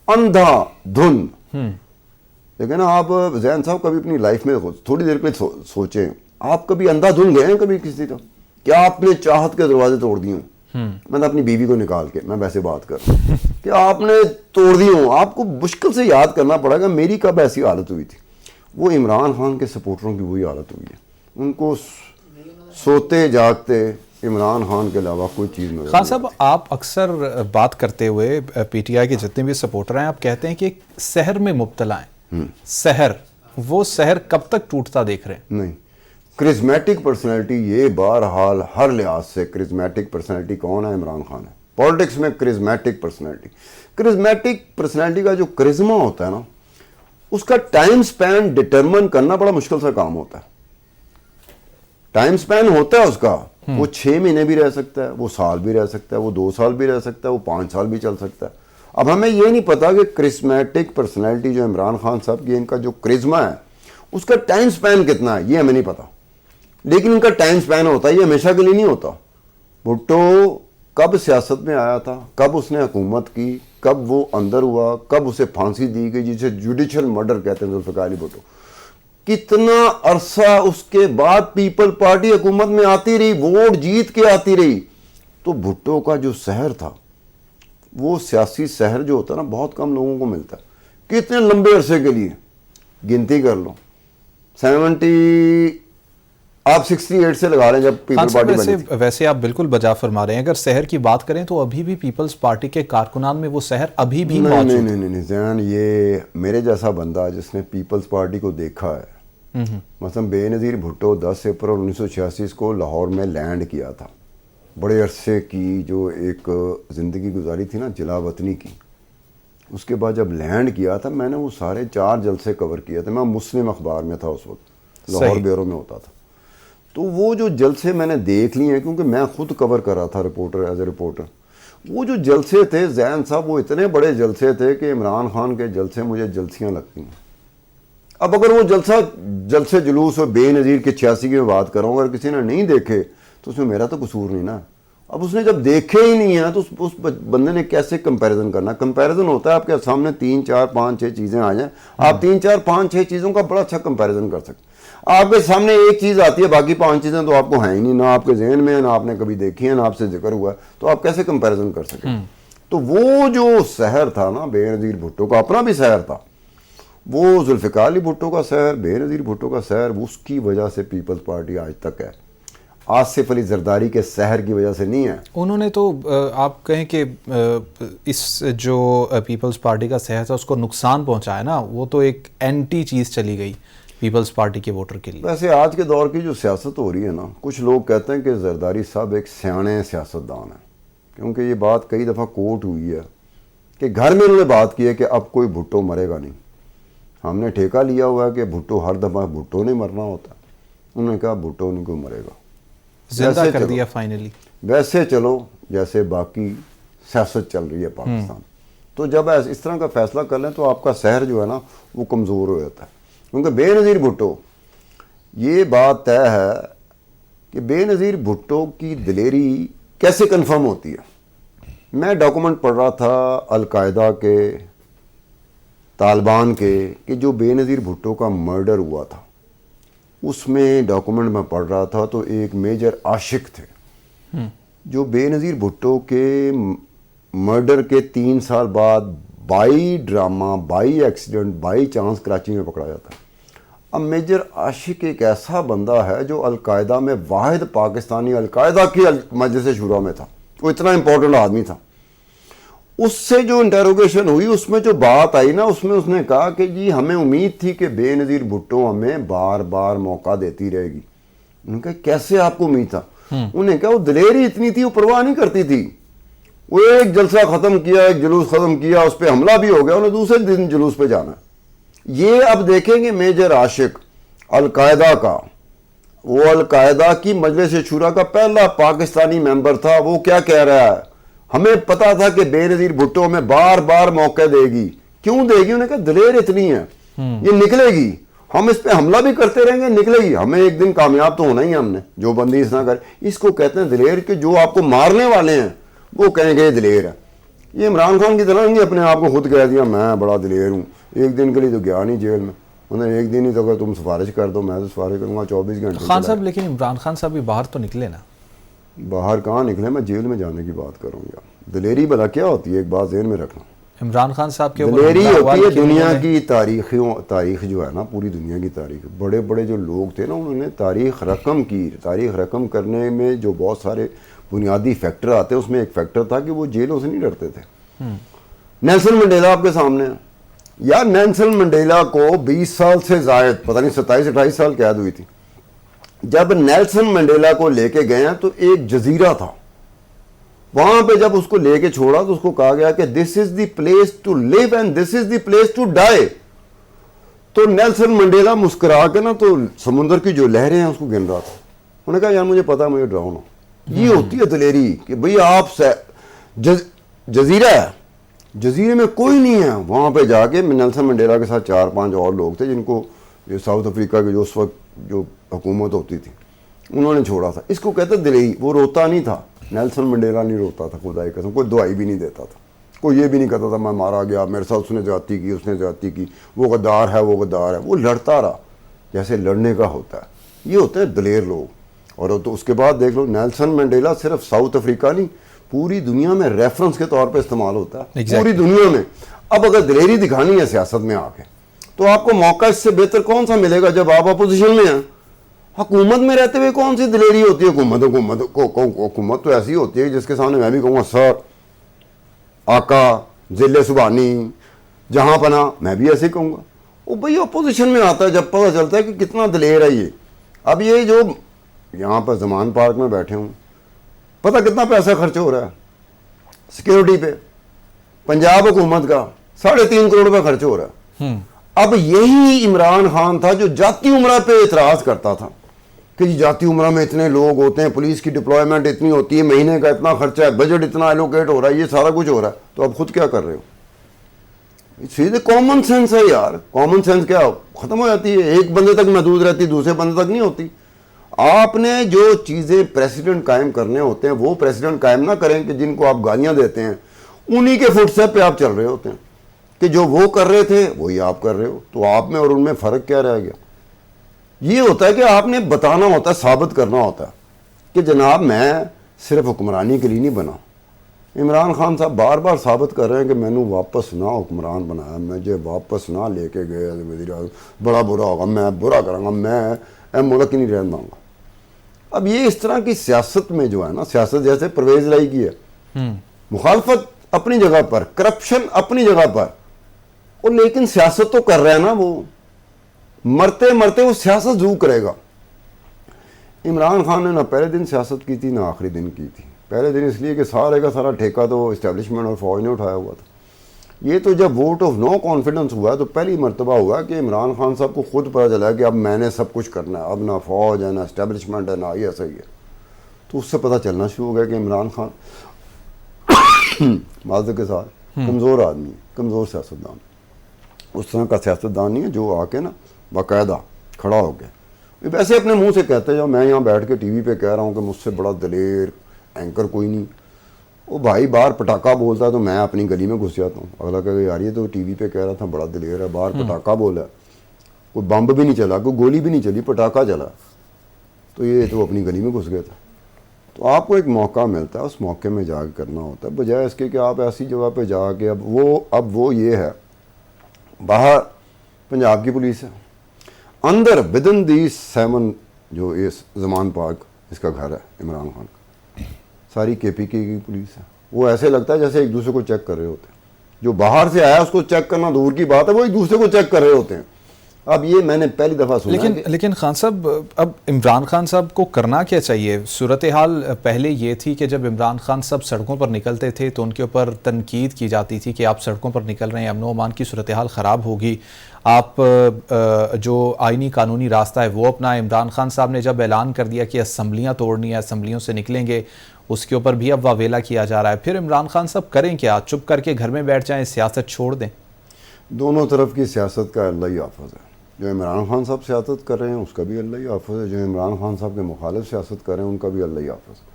اندھا دھن. لیکن آپ ذہن صاحب کبھی اپنی لائف میں تھوڑی دیر کے لیے سوچیں، آپ کبھی اندھا دھن گئے ہیں کبھی کسی کا؟ کیا آپ نے چاہت کے دروازے توڑ دیے ہوں؟ میں نے اپنی بیوی کو نکال کے، میں ویسے بات کر رہا ہوں کہ آپ نے توڑ دی ہوں. آپ کو مشکل سے یاد کرنا پڑے گا میری کب ایسی حالت ہوئی تھی. وہ عمران خان کے سپورٹروں کی وہی حالت ہوئی ہے. ان کو سوتے جاگتے عمران خان کے علاوہ کوئی چیز نہیں. خان صاحب، آپ اکثر بات کرتے ہوئے پی ٹی آئی کے جتنے بھی سپورٹر ہیں، آپ کہتے ہیں کہ ایک سحر میں مبتلا ہیں. سحر، وہ سحر کب تک ٹوٹتا دیکھ رہے ہیں؟ نہیں، کرزمیٹک پرسنالٹی، یہ بہرحال ہر لحاظ سے کرزمیٹک پرسنالٹی کون ہے؟ عمران خان ہے. پالیٹکس میں کرزمیٹک پرسنالٹی کا جو کرزما ہوتا ہے نا، اس کا ٹائم سپین ڈٹرمن کرنا بڑا مشکل سا کام ہوتا ہے. ٹائم سپین ہوتا ہے اس کا، وہ 6 مہینے بھی رہ سکتا ہے، وہ سال بھی رہ سکتا ہے، وہ 2 سال بھی رہ سکتا ہے، وہ 5 سال بھی چل سکتا ہے. اب ہمیں یہ نہیں پتا کہ کرزمیٹک پرسنالٹی جو عمران خان صاحب کی، ان کا جو کرزما ہے اس کا ٹائم سپین کتنا ہے یہ ہمیں نہیں پتا. لیکن ان کا ٹائم سپین ہوتا ہے، یہ ہمیشہ کے لیے نہیں ہوتا. بھٹو کب سیاست میں آیا تھا، کب اس نے حکومت کی، کب وہ اندر ہوا، کب اسے پھانسی دی گئی جسے جوڈیشل مرڈر کہتے ہیں ذوالفقار علی بھٹو، کتنا عرصہ اس کے بعد پیپل پارٹی حکومت میں آتی رہی، ووٹ جیت کے آتی رہی. تو بھٹو کا جو سحر تھا، وہ سیاسی سحر جو ہوتا ہے نا، بہت کم لوگوں کو ملتا ہے. کتنے لمبے عرصے کے لیے گنتی کر لو، 68 سے لگا رہے ہیں جب پیپل پارٹی بنی تھی. ویسے آپ بالکل بجا فرما رہے ہیں. اگر سحر کی بات کریں تو ابھی بھی پیپلز پارٹی کے کارکنان میں وہ سحر ابھی بھی موجود ہے. نہیں زین، یہ میرے جیسا بندہ جس نے پیپلز پارٹی کو دیکھا ہے، مثلا بے نظیر بھٹو 10 اپریل 1986 کو لاہور میں لینڈ کیا تھا. بڑے عرصے کی جو ایک زندگی گزاری تھی نا جلا وطنی کی، اس کے بعد جب لینڈ کیا تھا میں نے وہ سارے 4 جلسے کور کیا تھے. میں مسلم اخبار میں تھا اس وقت، لاہور بیورو میں ہوتا تھا. تو وہ جو جلسے میں نے دیکھ لیے ہیں، کیونکہ میں خود کور کر رہا تھا رپورٹر، ایز اے رپورٹر. وہ جو جلسے تھے زین صاحب، وہ اتنے بڑے جلسے تھے کہ عمران خان کے جلسے مجھے جلسیاں لگتی ہیں. اب اگر وہ جلسے جلوس اور بے نظیر کے 86 کی میں بات کروں، اگر کسی نے نہیں دیکھے تو اس میں میرا تو قصور نہیں نا. اب اس نے جب دیکھے ہی نہیں ہیں تو اس بندے نے کیسے کمپیریزن کرنا؟ کمپیریزن ہوتا ہے آپ کے سامنے 3 4 5 6 چیزیں آ جائیں، آپ 3 4 5 6 چیزوں کا بڑا اچھا کمپیریزن کر سکتے. آپ کے سامنے ایک چیز آتی ہے، باقی 5 چیزیں تو آپ کو ہیں ہی نہیں، نہ آپ کے ذہن میں، نہ آپ نے کبھی دیکھی ہیں، نہ آپ سے ذکر ہوا ہے، تو آپ کیسے کمپیریزن کر سکیں؟ تو وہ جو سحر تھا نا بے نظیر بھٹو کا، اپنا بھی سحر تھا، وہ ذوالفقار علی بھٹو کا سحر، بے نظیر بھٹو کا سحر، اس کی وجہ سے پیپلز پارٹی آج تک ہے. آصف علی زرداری کے سحر کی وجہ سے نہیں ہے. انہوں نے تو آپ کہیں کہ اس جو پیپلز پارٹی کا سحر تھا اس کو نقصان پہنچایا نا، وہ تو ایک اینٹی چیز چلی گئی پیپلز پارٹی کے ووٹر کے لیے. ویسے آج کے دور کی جو سیاست ہو رہی ہے نا، کچھ لوگ کہتے ہیں کہ زرداری صاحب ایک سیانے سیاستدان ہیں، کیونکہ یہ بات کئی دفعہ کوٹ ہوئی ہے کہ گھر میں انہوں نے بات کی ہے کہ اب کوئی بھٹو مرے گا نہیں. ہم نے ٹھیکہ لیا ہوا ہے کہ بھٹو ہر دفعہ بھٹو نہیں مرنا ہوتا. انہوں نے کہا بھٹو نہیں کوئی مرے گا، زندہ کر دیا فائنلی. ویسے چلو جیسے باقی سیاست چل رہی ہے پاکستان. تو جب اس طرح کا فیصلہ کر لیں تو آپ کا سحر جو ہے نا وہ کمزور ہو جاتا ہے. کیونکہ بے نظیر بھٹو، یہ بات طے ہے کہ بے نظیر بھٹو کی دلیری کیسے کنفرم ہوتی ہے. میں ڈاکومنٹ پڑھ رہا تھا القاعدہ کے، طالبان کے، کہ جو بے نظیر بھٹو کا مرڈر ہوا تھا، اس میں ڈاکومنٹ میں پڑھ رہا تھا تو ایک میجر عاشق تھے جو بے نظیر بھٹو کے مرڈر کے 3 سال بعد by drama, by accident, by chance Karachi میں پکڑا جاتا ہے. اب میجر عاشق ایک ایسا بندہ ہے جو القاعدہ میں واحد پاکستانی القاعدہ کی مجلس شورا میں تھا، وہ اتنا امپورٹنٹ آدمی تھا. اس سے جو انٹروگیشن ہوئی، اس میں جو بات آئی نا، اس میں اس نے کہا کہ جی ہمیں امید تھی کہ بے نظیر بھٹو ہمیں بار بار موقع دیتی رہے گی. انہوں نے کہا کیسے آپ کو امید تھا؟ انہوں نے کہا وہ دلیری اتنی تھی، وہ پرواہ نہیں کرتی تھی. وہ ایک جلسہ ختم کیا، ایک جلوس ختم کیا، اس پہ حملہ بھی ہو گیا، انہیں دوسرے دن جلوس پہ جانا. یہ اب دیکھیں گے میجر عاشق القاعدہ کا، وہ القاعدہ کی مجلس شورا کا پہلا پاکستانی ممبر تھا. وہ کیا کہہ رہا ہے؟ ہمیں پتا تھا کہ بے نظیر بھٹو ہمیں بار بار موقع دے گی. کیوں دے گی؟ انہوں نے کہا دلیر اتنی ہے، یہ نکلے گی، ہم اس پہ حملہ بھی کرتے رہیں گے، نکلے گی. ہمیں ایک دن کامیاب تو ہونا ہی ہے، ہم نے جو بندی اس نہ کرے. اس کو کہتے ہیں دلیر، کہ جو آپ کو مارنے والے ہیں وہ کہیں گے یہ دلیر ہے. یہ عمران خان کی طرح نہیں اپنے آپ کو خود کہہ دیا میں بڑا دلیر ہوں. ایک دن کے لیے تو گیا نہیں جیل میں، انہیں ایک دن ہی تو اگر تم سفارش کر دو میں تو سفارش کروں گا 24 گھنٹے. خان صاحب لیکن عمران خان صاحب بھی باہر تو نکلے نا. باہر کہاں نکلے؟ میں جیل میں جانے کی بات کروں گا. دلیری بھلا کیا ہوتی ہے؟ ایک بات ذہن میں رکھنا، عمران خان صاحب کے دلیری ہوتی ہے دنیا کی تاریخ جو ہے نا، پوری دنیا کی تاریخ. بڑے بڑے جو لوگ تھے نا، انہوں نے تاریخ رقم کی. تاریخ رقم کرنے میں جو بہت سارے بنیادی فیکٹر آتے ہیں، اس میں ایک فیکٹر تھا کہ وہ جیلوں سے نہیں ڈرتے تھے. نیلسن منڈیلا آپ کے سامنے ہے. یار نیلسن منڈیلا کو 20 سال سے زائد، پتہ نہیں 27-28 سال قید ہوئی تھی. جب نیلسن منڈیلا کو لے کے گئے ہیں تو ایک جزیرہ تھا وہاں پہ، جب اس کو لے کے چھوڑا تو اس کو کہا گیا کہ this is the place to live and this is the place to die. تو نیلسن منڈیلا مسکرا کے نا تو سمندر کی جو لہریں ہیں اس کو گن رہا تھا. انہوں نے کہا یار مجھے پتا، مجھے ڈراؤ نا. یہ ہوتی ہے دلیری کہ بھئی آپ جزیرہ ہے، جزیرے میں کوئی نہیں ہے. وہاں پہ جا کے نیلسن منڈیلا کے ساتھ 4-5 اور لوگ تھے جن کو یہ ساؤتھ افریقہ کے جو اس وقت جو حکومت ہوتی تھی انہوں نے چھوڑا تھا. اس کو کہتے دلیری. وہ روتا نہیں تھا، نیلسن منڈیلا نہیں روتا تھا، خدا کی قسم. کوئی دعائی بھی نہیں دیتا تھا، کوئی یہ بھی نہیں کہتا تھا میں مارا گیا، میرے ساتھ اس نے زیادتی کی، اس نے زیادتی کی، وہ غدار ہے، وہ غدار ہے. وہ لڑتا رہا جیسے لڑنے کا ہوتا ہے. یہ ہوتے ہیں دلیر لوگ. اور تو اس کے بعد دیکھ لو نیلسن منڈیلا صرف ساؤتھ افریقہ نہیں، پوری دنیا میں ریفرنس کے طور پہ استعمال ہوتا ہے. پوری دنیا میں. اب اگر دلیری دکھانی ہے سیاست میں آ کے تو آپ کو موقع اس سے بہتر کون سا ملے گا جب آپ اپوزیشن میں ہیں؟ حکومت میں رہتے ہوئے کون سی دلیری ہوتی ہے؟ حکومت تو ایسی ہوتی ہے جس کے سامنے میں بھی کہوں گا سر، آقا، ذل سبحانی، جہاں پناہ، میں بھی ایسے کہوں گا. وہ بھئی اپوزیشن میں آتا ہے جب پتہ چلتا ہے کہ کتنا دلیر ہے یہ. اب یہ جو یہاں پر زمان پارک میں بیٹھے ہوں، پتہ کتنا پیسہ خرچ ہو رہا ہے سیکیورٹی پہ؟ پنجاب حکومت کا 3.5 کروڑ روپے خرچ ہو رہا ہے. اب یہی عمران خان تھا جو جاتی عمرہ پہ اعتراض کرتا تھا کہ جی جاتی عمرہ میں اتنے لوگ ہوتے ہیں, پولیس کی ڈپلائمنٹ اتنی ہوتی ہے, مہینے کا اتنا خرچہ ہے, بجٹ اتنا ایلوکیٹ ہو رہا ہے, یہ سارا کچھ ہو رہا ہے, تو اب خود کیا کر رہے ہو؟ سیدھے کامن سینس ہے یار. کامن سینس کیا ختم ہو جاتی ہے, ایک بندے تک محدود رہتی, دوسرے بندے تک نہیں ہوتی. آپ نے جو چیزیں پریسیڈنٹ قائم کرنے ہوتے ہیں وہ پریسیڈنٹ قائم نہ کریں کہ جن کو آپ گالیاں دیتے ہیں انہی کے فٹ اسٹیپ پہ آپ چل رہے ہوتے ہیں کہ جو وہ کر رہے تھے وہی آپ کر رہے ہو. تو آپ میں اور ان میں فرق کیا رہ گیا؟ یہ ہوتا ہے کہ آپ نے بتانا ہوتا ہے, ثابت کرنا ہوتا ہے کہ جناب میں صرف حکمرانی کے لیے نہیں بنا. عمران خان صاحب بار بار ثابت کر رہے ہیں کہ میں نے واپس نہ حکمران بنایا, مجھے واپس نہ لے کے گئے وزیر اعظم, بڑا برا ہوگا, میں برا کروں گا, میں ملک ہی نہیں رہنے دوں گا. اب یہ اس طرح کی سیاست میں جو ہے نا, سیاست جیسے پرویز لائی کی ہے, مخالفت اپنی جگہ پر, کرپشن اپنی جگہ پر, اور لیکن سیاست تو کر رہا ہے نا وہ, مرتے مرتے وہ سیاست ضرور کرے گا. عمران خان نے نہ پہلے دن سیاست کی تھی نہ آخری دن کی تھی. پہلے دن اس لیے کہ سارے کا سارا ٹھیکہ تو اسٹیبلشمنٹ اور فوج نے اٹھایا ہوا تھا. یہ تو جب ووٹ آف نو کانفیڈنس ہوا تو پہلی مرتبہ ہوا کہ عمران خان صاحب کو خود پتہ چلا کہ اب میں نے سب کچھ کرنا ہے, اب نہ فوج ہے, نہ اسٹیبلشمنٹ ہے, نہ یہ ایسا ہی ہے. تو اس سے پتہ چلنا شروع ہو گیا کہ عمران خان معذرت کے ساتھ کمزور آدمی, کمزور سیاستدان, اس طرح کا سیاستدان نہیں ہے جو آ کے نا باقاعدہ کھڑا ہو گیا. ویسے اپنے منہ سے کہتے جاؤ, میں یہاں بیٹھ کے ٹی وی پہ کہہ رہا ہوں کہ مجھ سے بڑا دلیر اینکر کوئی نہیں. وہ بھائی باہر پٹاخہ بولتا ہے تو میں اپنی گلی میں گھس جاتا ہوں. اگلا کہ یار یہ تو ٹی وی پہ کہہ رہا تھا بڑا دلیر ہے, باہر پٹاخہ بولا, کوئی بمب بھی نہیں چلا, کوئی گولی بھی نہیں چلی, پٹاخہ چلا, تو یہ تو اپنی گلی میں گھس گئے تھے. تو آپ کو ایک موقع ملتا ہے, اس موقع میں جا کے کرنا ہوتا ہے, بجائے اس کے کہ آپ ایسی جگہ پہ جا کے اب وہ یہ ہے, باہر پنجاب کی پولیس ہے, اندر ودن دی 7 جو اس زمان پاک اس کا گھر ہے عمران خان کا, ساری کے پی کے کی پولیس ہے. وہ ایسے لگتا ہے جیسے ایک دوسرے کو چیک کر رہے ہوتے ہیں. جو باہر سے آیا اس کو چیک کرنا دور کی بات ہے, وہ ایک دوسرے کو چیک کر رہے ہوتے ہیں. اب یہ میں نے پہلی دفعہ سنا. لیکن خان صاحب اب عمران خان صاحب کو کرنا کیا چاہیے؟ صورتحال پہلے یہ تھی کہ جب عمران خان صاحب سڑکوں پر نکلتے تھے تو ان کے اوپر تنقید کی جاتی تھی کہ آپ سڑکوں پر نکل رہے ہیں, امن و امان کی صورتحال خراب ہوگی, آپ جو آئینی قانونی راستہ ہے وہ اپنا. عمران خان صاحب نے جب اعلان کر دیا کہ اسمبلیاں توڑنی ہے, اسمبلیوں سے نکلیں گے, اس کے اوپر بھی اب واویلا کیا جا رہا ہے. پھر عمران خان صاحب کریں کیا؟ چپ کر کے گھر میں بیٹھ جائیں, سیاست چھوڑ دیں؟ دونوں طرف کی سیاست کا اللہ ہی حافظ ہے. جو عمران خان صاحب سیاست کر رہے ہیں اس کا بھی اللہ ہی حافظ ہے, جو عمران خان صاحب کے مخالف سیاست کر رہے ہیں ان کا بھی اللہ ہی حافظ ہے.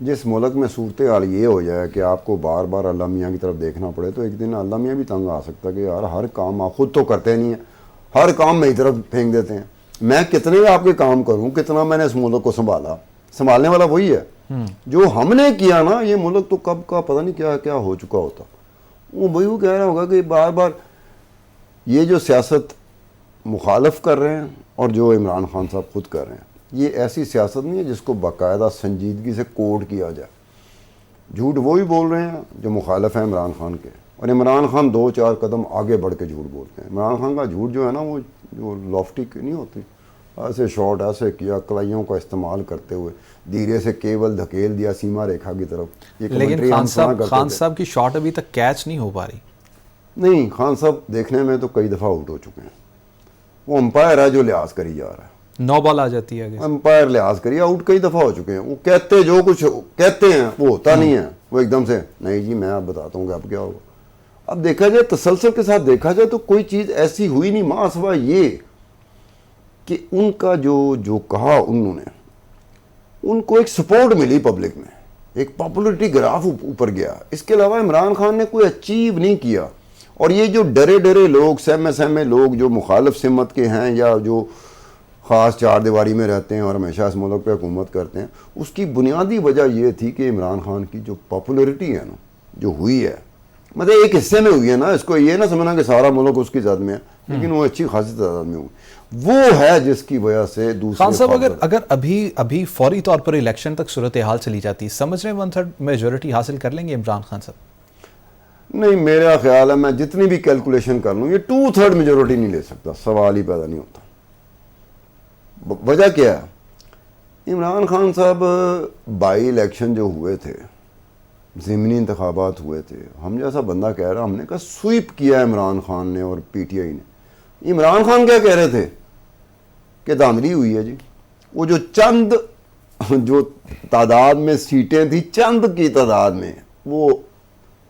جس ملک میں صورتحال یہ ہو جائے کہ آپ کو بار بار اللہ میاں کی طرف دیکھنا پڑے تو ایک دن اللہ میاں بھی تنگ آ سکتا ہے کہ یار ہر کام آپ خود تو کرتے نہیں ہیں, ہر کام میری طرف پھینک دیتے ہیں. میں کتنے آپ کے کام کروں, کتنا میں نے اس ملک کو سنبھالا, سنبھالنے والا وہی ہے. جو ہم نے کیا نا, یہ ملک تو کب کا پتہ نہیں کیا کیا ہو چکا ہوتا. وہی وہ کہہ رہا ہوگا کہ بار بار یہ جو سیاست مخالف کر رہے ہیں اور جو عمران خان صاحب خود کر رہے ہیں, یہ ایسی سیاست نہیں ہے جس کو باقاعدہ سنجیدگی سے کوڈ کیا جائے. جھوٹ وہی بول رہے ہیں جو مخالف ہیں عمران خان کے, اور عمران خان 2-4 قدم آگے بڑھ کے جھوٹ بولتے ہیں. عمران خان کا جھوٹ جو ہے نا وہ جو لافٹی نہیں ہوتی, ایسے شارٹ ایسے کیا, کلائیوں کا استعمال کرتے ہوئے دھیرے سے کیبل دھکیل دیا سیما ریکھا کی طرف. لیکن خان صاحب کی شارٹ ابھی تک کیچ نہیں ہو پا رہی. نہیں, خان صاحب دیکھنے میں تو کئی دفعہ آؤٹ ہو چکے ہیں. وہ امپائر ہے جو لحاظ کری جا رہا ہے, 9 بال آ جاتی ہے, امپائر لحاظ کری, آؤٹ کئی دفعہ ہو چکے ہیں. وہ کہتے جو کچھ کہتے ہیں وہ ہوتا نہیں ہے. وہ ایک دم سے نہیں جی میں آپ بتاتا ہوں کہ اب کیا ہوگا. اب دیکھا جائے تسلسل کے ساتھ دیکھا جائے تو کوئی چیز ایسی ہوئی نہیں, ماں سوا یہ کہ ان کا جو کہا انہوں نے, ان کو ایک سپورٹ ملی پبلک میں, ایک پاپولرٹی گراف اوپر گیا. اس کے علاوہ عمران خان نے کوئی اچیو نہیں کیا. اور یہ جو ڈرے لوگ, سہمے لوگ جو مخالف سمت کے ہیں یا جو خاص 4 دیواری میں رہتے ہیں اور ہمیشہ اس ملک پہ حکومت کرتے ہیں, اس کی بنیادی وجہ یہ تھی کہ عمران خان کی جو پاپولرٹی ہے نا جو ہوئی ہے, مطلب ایک حصے میں ہوئی ہے نا, اس کو یہ نہ سمجھنا کہ سارا ملک اس کی زد میں ہے, لیکن وہ اچھی خاصی تعداد میں ہوئی, وہ ہے جس کی وجہ سے دوسرے. خان صاحب اگر ابھی فوری طور پر الیکشن تک صورتحال چلی جاتی, سمجھ رہے ہیں 1/3 میجورٹی حاصل کر لیں گے عمران خان صاحب؟ نہیں, میرا خیال ہے میں جتنی بھی کیلکولیشن کر لوں یہ 2/3 میجورٹی نہیں لے سکتا, سوال ہی پیدا نہیں ہوتا. وجہ کیا ہے عمران خان صاحب بائی الیکشن جو ہوئے تھے، ضمنی انتخابات ہوئے تھے، ہم جیسا بندہ کہہ رہا، ہم نے کہا سویپ کیا ہے عمران خان نے اور پی ٹی آئی نے. عمران خان کیا کہہ رہے تھے کہ دھاندلی ہوئی ہے جی. وہ جو چند جو تعداد میں سیٹیں تھیں، چند کی تعداد میں وہ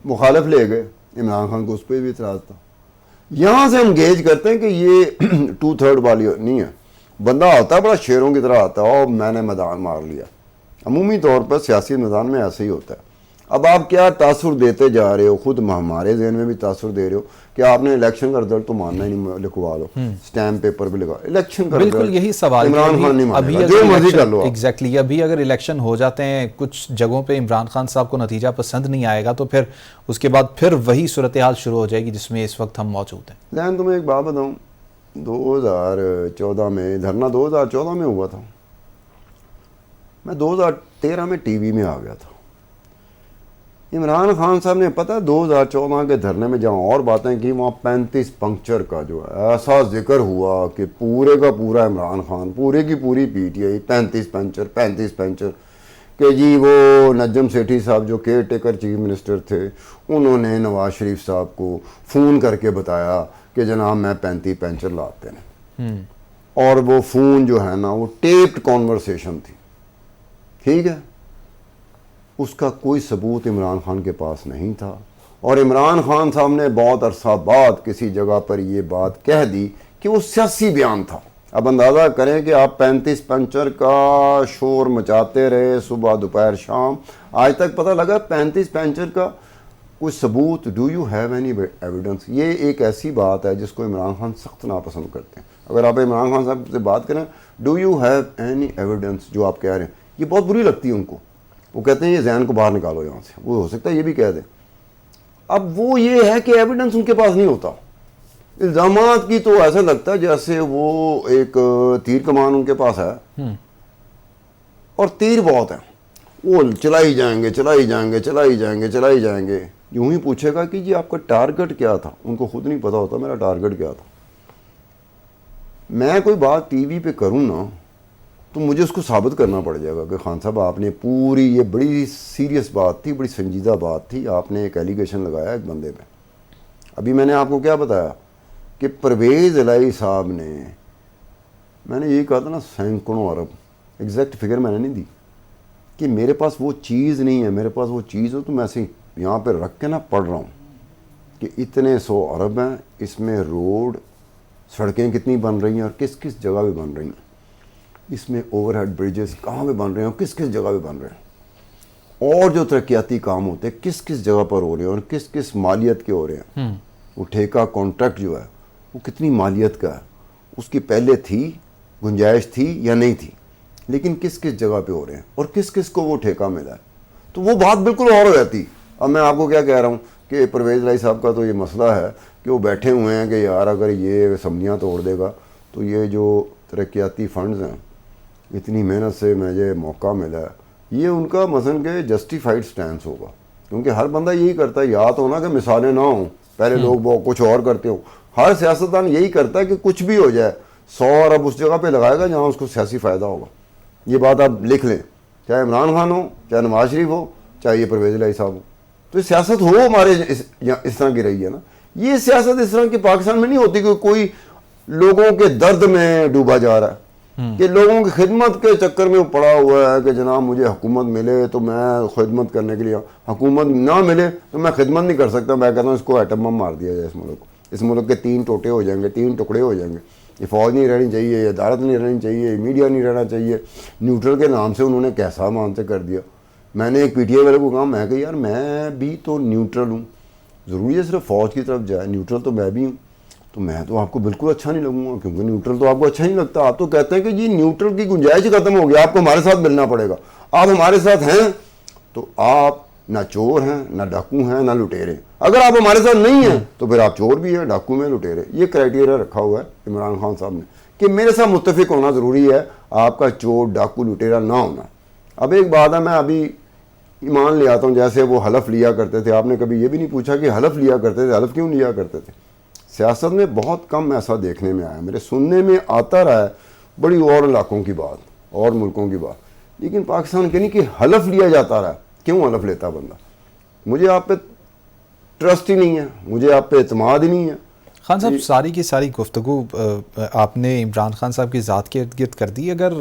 مخالف لے گئے. عمران خان کو اس پہ بھی اعتراض تھا. یہاں سے ہم گیج کرتے ہیں کہ یہ 2/3 والی نہیں ہے. بندہ آتا ہے بڑا شیروں کی طرح آتا ہے اور میں نے میدان مار لیا. عمومی طور پر سیاسی میدان میں ایسے ہی ہوتا ہے. اب آپ کیا تاثر دیتے جا رہے ہو، خود ہمارے ذہن میں بھی تاثر دے رہے ہو کہ آپ نے الیکشن کا رزلٹ تو ماننا ہی نہیں، لکھوا لو اسٹیمپ پیپر پہ لگا الیکشن کا. بالکل یہی سوال عمران خان نہیں مانے گا، جو مرضی کر لو. ایگزیکٹلی ابھی اگر الیکشن ہو جاتے ہیں کچھ جگہوں پہ عمران خان صاحب کو نتیجہ پسند نہیں آئے گا تو پھر اس کے بعد پھر وہی صورتحال شروع ہو جائے گی جس میں اس وقت ہم موجود ہیں. لیکن تمہیں ایک بات بتاؤں، 2014 میں دھرنا 2014 میں ہوا تھا. میں 2013 میں ٹی وی میں آ گیا تھا. عمران خان صاحب نے پتہ 2014 کے دھرنے میں جہاں اور باتیں کی، وہاں 35 پنکچر کا جو ہے ایسا ذکر ہوا کہ پورے کا پورا عمران خان، پورے کی پوری پی ٹی آئی 35 پنچر کہ جی وہ نجم سیٹھی صاحب جو کیئر ٹیکر چیف منسٹر تھے، انہوں نے نواز شریف صاحب کو فون کر کے بتایا کہ جناب میں 35 پنچر لاتے ہیں. اور وہ فون جو ہے نا وہ ٹیپڈ کانورسیشن تھی. ٹھیک ہے، اس کا کوئی ثبوت عمران خان کے پاس نہیں تھا. اور عمران خان صاحب نے بہت عرصہ بعد کسی جگہ پر یہ بات کہہ دی کہ وہ سیاسی بیان تھا. اب اندازہ کریں کہ آپ 35 پنچر کا شور مچاتے رہے صبح دوپہر شام، آج تک پتہ لگا 35 پنچر کا کوئی ثبوت. Do you have any evidence? یہ ایک ایسی بات ہے جس کو عمران خان سخت ناپسند کرتے ہیں. اگر آپ عمران خان صاحب سے بات کریں do you have any evidence, جو آپ کہہ رہے ہیں، یہ بہت بری لگتی ہے ان کو. وہ کہتے ہیں یہ ذہن کو باہر نکالو یہاں سے. وہ ہو سکتا ہے یہ بھی کہہ دیں. اب وہ یہ ہے کہ ایویڈنس ان کے پاس نہیں ہوتا. الزامات کی تو ایسا لگتا ہے جیسے وہ ایک تیر کمان ان کے پاس ہے اور تیر بہت ہیں، وہ چلائی جائیں گے. یوں ہی پوچھے گا کہ جی آپ کا ٹارگٹ کیا تھا، ان کو خود نہیں پتا ہوتا میرا ٹارگٹ کیا تھا. میں کوئی بات ٹی وی پہ کروں نا تو مجھے اس کو ثابت کرنا پڑ جائے گا کہ خان صاحب آپ نے پوری، یہ بڑی سیریس بات تھی، بڑی سنجیدہ بات تھی، آپ نے ایک ایلیگیشن لگایا ایک بندے پہ. ابھی میں نے آپ کو کیا بتایا کہ پرویز الہی صاحب نے، میں نے یہی کہا تھا نا سینکڑوں ارب، ایگزیکٹ فگر میں نے نہیں دی کہ میرے پاس وہ چیز نہیں ہے. میرے پاس وہ چیز ہو تو میں سے یہاں پہ رکھ کے نا پڑھ رہا ہوں کہ اتنے 100 ارب ہیں، اس میں روڈ سڑکیں کتنی بن رہی ہیں اور کس کس جگہ پہ بن رہی ہیں، اس میں اوور ہیڈ بریجز کہاں پہ بن رہے ہیں اور کس کس جگہ پہ بن رہے ہیں، اور جو ترقیاتی کام ہوتے ہیں کس کس جگہ پر ہو رہے ہیں اور کس کس مالیت کے ہو رہے ہیں. وہ ٹھیکہ کانٹریکٹ جو ہے وہ کتنی مالیت کا ہے، اس کی پہلے تھی گنجائش تھی یا نہیں تھی، لیکن کس کس جگہ پہ ہو رہے ہیں اور کس کس کو وہ ٹھیکہ ملا ہے. تو وہ بات بالکل اور ہو جاتی. اب میں آپ کو کیا کہہ رہا ہوں کہ پرویز الہی صاحب کا تو یہ مسئلہ ہے کہ وہ بیٹھے ہوئے ہیں کہ یار اگر یہ اسمبلیاں توڑ دے گا تو یہ جو ترقیاتی فنڈز ہیں، اتنی محنت سے مجھے موقع ملا ہے، یہ ان کا مثلاً کہ جسٹیفائڈ سٹینس ہوگا. کیونکہ ہر بندہ یہی کرتا ہے، یا تو نا کہ مثالیں نہ ہوں، پہلے لوگ کچھ اور کرتے ہوں. ہر سیاستدان یہی کرتا ہے کہ کچھ بھی ہو جائے 100 ارب اس جگہ پہ لگائے گا جہاں اس کو سیاسی فائدہ ہوگا. یہ بات آپ لکھ لیں، چاہے عمران خان ہو، چاہے نواز شریف ہو، چاہے یہ پرویز الہی صاحب ہو. تو یہ سیاست ہو ہمارے اس طرح کی رہی ہے نا. یہ سیاست اس طرح کی پاکستان میں نہیں ہوتی کہ کوئی لوگوں کے درد میں ڈوبا جا رہا ہے، کہ لوگوں کی خدمت کے چکر میں وہ پڑا ہوا ہے کہ جناب مجھے حکومت ملے تو میں خدمت کرنے کے لیے، حکومت نہ ملے تو میں خدمت نہیں کر سکتا. میں کہتا ہوں اس کو ایٹم بم مار دیا جائے اس ملک کو. اس ملک کے 3 ٹوٹے ہو جائیں گے، 3 ٹکڑے ہو جائیں گے. یہ فوج نہیں رہنی چاہیے، یہ عدالت نہیں رہنی چاہیے، میڈیا نہیں رہنا چاہیے. نیوٹرل کے نام سے انہوں نے کیسا مان سے کر دیا. میں نے ایک پی ٹی آئی والے کو کہا، میں کہ یار میں بھی تو نیوٹرل ہوں، ضروری ہے صرف فوج کی طرف جائے، نیوٹرل تو میں بھی ہوں. تو میں تو آپ کو بالکل اچھا نہیں لگوں گا کیونکہ نیوٹرل تو آپ کو اچھا نہیں لگتا. آپ تو کہتے ہیں کہ جی نیوٹرل کی گنجائش ختم ہو گیا، آپ کو ہمارے ساتھ ملنا پڑے گا. آپ ہمارے ساتھ ہیں تو آپ نہ چور ہیں، نہ ڈاکو ہیں، نہ لٹیرے. اگر آپ ہمارے ساتھ نہیں ہیں تو پھر آپ چور بھی ہیں، ڈاکو میں، لٹیرے. یہ کرائٹیریا رکھا ہوا ہے عمران خان صاحب نے کہ میرے ساتھ متفق ہونا ضروری ہے، آپ کا چور ڈاکو لٹیرا نہ ہونا. اب ایک بات ہے، میں ابھی ایمان لے آتا ہوں، جیسے وہ حلف لیا کرتے تھے. آپ نے کبھی یہ بھی نہیں پوچھا کہ حلف لیا کرتے تھے، حلف کیوں لیا کرتے تھے؟ سیاست میں بہت کم ایسا دیکھنے میں آیا، میرے سننے میں آتا رہا ہے. بڑی اور علاقوں کی بات اور ملکوں کی بات لیکن پاکستان کے نہیں کہ حلف لیا جاتا رہا. کیوں حلف لیتا بندہ؟ مجھے آپ پہ ٹرسٹ ہی نہیں ہے, مجھے آپ پہ اعتماد ہی نہیں ہے. خان صاحب ساری کی ساری گفتگو آپ نے عمران خان صاحب کی ذات کے ارد گرد کر دی. اگر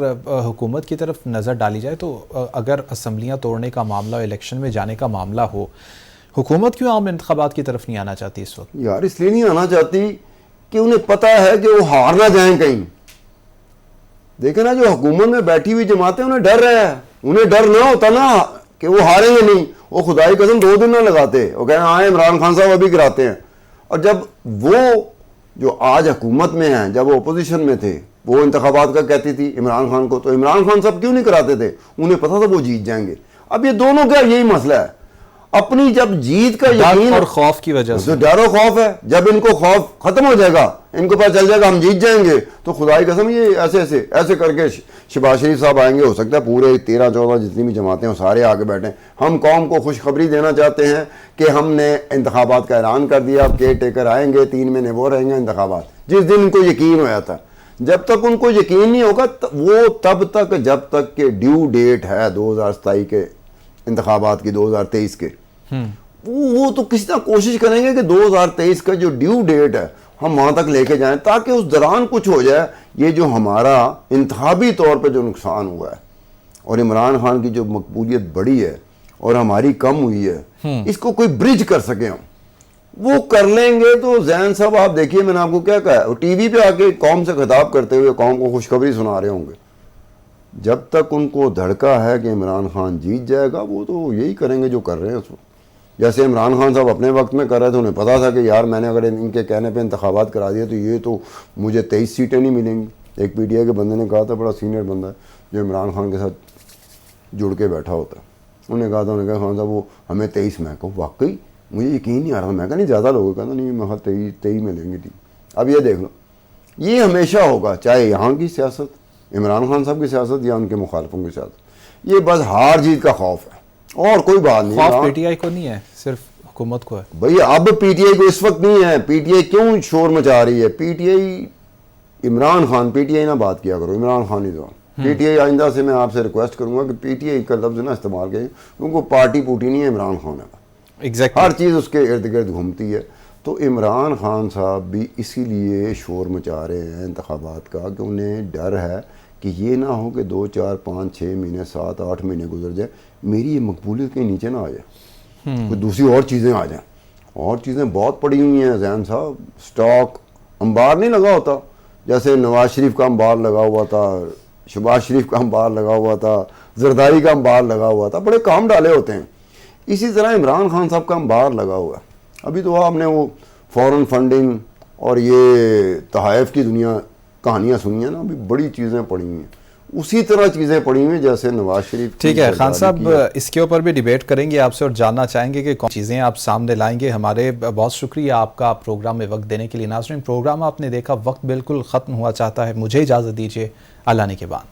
حکومت کی طرف نظر ڈالی جائے تو اگر اسمبلیاں توڑنے کا معاملہ, الیکشن میں جانے کا معاملہ ہو, حکومت کیوں عام انتخابات کی طرف نہیں آنا چاہتی اس وقت؟ یار اس لیے نہیں آنا چاہتی کہ انہیں پتہ ہے کہ وہ ہار نہ جائیں کہیں. دیکھیں نا, جو حکومت میں بیٹھی ہوئی جماعتیں انہیں ڈر رہا ہے. انہیں ڈر نہ ہوتا نا کہ وہ ہاریں گے نہیں, وہ خدائی قسم 2 دن نہ لگاتے, وہ کہیں آئے عمران خان صاحب ابھی کراتے ہیں. اور جب وہ جو آج حکومت میں ہیں, جب وہ اپوزیشن میں تھے, وہ انتخابات کا کہتی تھی عمران خان کو, تو عمران خان صاحب کیوں نہیں کراتے تھے؟ انہیں پتا تھا وہ جیت جائیں گے. اب یہ دونوں کا یہی مسئلہ ہے, اپنی جب جیت کا یقین اور خوف کی وجہ سے, ڈر و خوف ہے. جب ان کو خوف ختم ہو جائے گا, ان کو پتہ چل جائے گا ہم جیت جائیں گے, تو خدائی قسم یہ ایسے کر کے شہباز شریف صاحب آئیں گے, ہو سکتا ہے پورے 13-14 جتنی بھی جماعتیں ہیں سارے آگے بیٹھیں. ہم قوم کو خوشخبری دینا چاہتے ہیں کہ ہم نے انتخابات کا اعلان کر دیا, اب کیئر ٹیکر آئیں گے, 3 مہینے وہ رہیں گے انتخابات. جس دن ان کو یقین ہوا تھا, جب تک ان کو یقین نہیں ہوگا وہ تب تک جب تک کہ ڈیو ڈیٹ ہے 2027 کے انتخابات کی, 2023 کے, وہ تو کسی طرح کوشش کریں گے کہ 2023 کا جو ڈیو ڈیٹ ہے ہم وہاں تک لے کے جائیں, تاکہ اس دوران کچھ ہو جائے. یہ جو ہمارا انتخابی طور پہ جو نقصان ہوا ہے, اور عمران خان کی جو مقبولیت بڑی ہے اور ہماری کم ہوئی ہے, اس کو کوئی برج کر سکے ہم, وہ کر لیں گے. تو زین صاحب آپ دیکھیے, میں نے آپ کو کیا کہا ہے, وہ ٹی وی پہ آ کے قوم سے خطاب کرتے ہوئے قوم کو خوشخبری سنا رہے ہوں گے. جب تک ان کو دھڑکا ہے کہ عمران خان جیت جائے گا, وہ تو یہی کریں گے جو کر رہے ہیں اس وقت. جیسے عمران خان صاحب اپنے وقت میں کر رہے تھے, انہیں پتا تھا کہ یار میں نے اگر ان کے کہنے پہ انتخابات کرا دیا تو یہ تو مجھے 23 سیٹیں نہیں ملیں گی. ایک پی ٹی آئی کے بندے نے کہا تھا, بڑا سینئر بندہ ہے جو عمران خان کے ساتھ جڑ کے بیٹھا ہوتا ہے, انہوں نے کہا تھا, انہوں نے کہا خان صاحب وہ ہمیں 23, میں کہا واقعی مجھے یقین نہیں آ رہا. میں کہا نہیں زیادہ لوگ, کہا نہیں میں 23 میں لیں گے. ٹھیک, اب یہ دیکھ لو, یہ ہمیشہ ہوگا, چاہے یہاں کی سیاست, عمران خان صاحب کی سیاست, یا ان کے مخالفوں کی سیاست. یہ بس ہار جیت کا خوف ہے اور کوئی بات نہیں. خوف پی ٹی آئی کو نہیں ہے, صرف حکومت کو ہے. بھئی اب پی ٹی آئی کو اس وقت نہیں ہے. پی ٹی آئی کیوں شور مچا رہی ہے؟ P T I Imran Khan, P T I نہ بات کیا کرو, عمران خان ہی تو. پی ٹی آئی آئندہ سے میں آپ سے ریکویسٹ کروں گا کہ پی ٹی آئی کا لفظ نہ استعمال کریں, کیونکہ پارٹی پوٹی نہیں ہے, عمران خان ہے. ایگزیکٹلی, ہر چیز اس کے ارد گرد گھومتی ہے. تو عمران خان صاحب بھی اسی لیے شور مچا رہے ہیں انتخابات کا, کہ انہیں ڈر ہے کہ یہ نہ ہو کہ 2, 4, 5, 6 مہینے, 7, 8 مہینے گزر جائے, میری یہ مقبولیت کہیں نیچے نہ آ جائے, کوئی دوسری اور چیزیں آ جائیں. اور چیزیں بہت پڑی ہوئی ہیں زین صاحب. سٹاک انبار نہیں لگا ہوتا, جیسے نواز شریف کا انبار لگا ہوا تھا, شہباز شریف کا انبار لگا ہوا تھا, زرداری کا انبار لگا ہوا تھا, بڑے کام ڈالے ہوتے ہیں. اسی طرح عمران خان صاحب کا انبار لگا ہوا ہے. ابھی تو آپ نے وہ فورن فنڈنگ اور یہ تحائف کی دنیا کہانیاں سنی ہیں نا, ابھی بڑی چیزیں پڑی ہوئی ہیں. اسی طرح چیزیں پڑی ہوئی ہیں جیسے نواز شریف. ٹھیک ہے خان صاحب, اس کے اوپر بھی ڈیبیٹ کریں گے آپ سے, اور جاننا چاہیں گے کہ کون چیزیں آپ سامنے لائیں گے. ہمارے بہت شکریہ آپ کا پروگرام میں وقت دینے کے لیے. ناظرین, پروگرام آپ نے دیکھا, وقت بالکل ختم ہوا چاہتا ہے. مجھے اجازت دیجیے, اللہ نے کے بعد.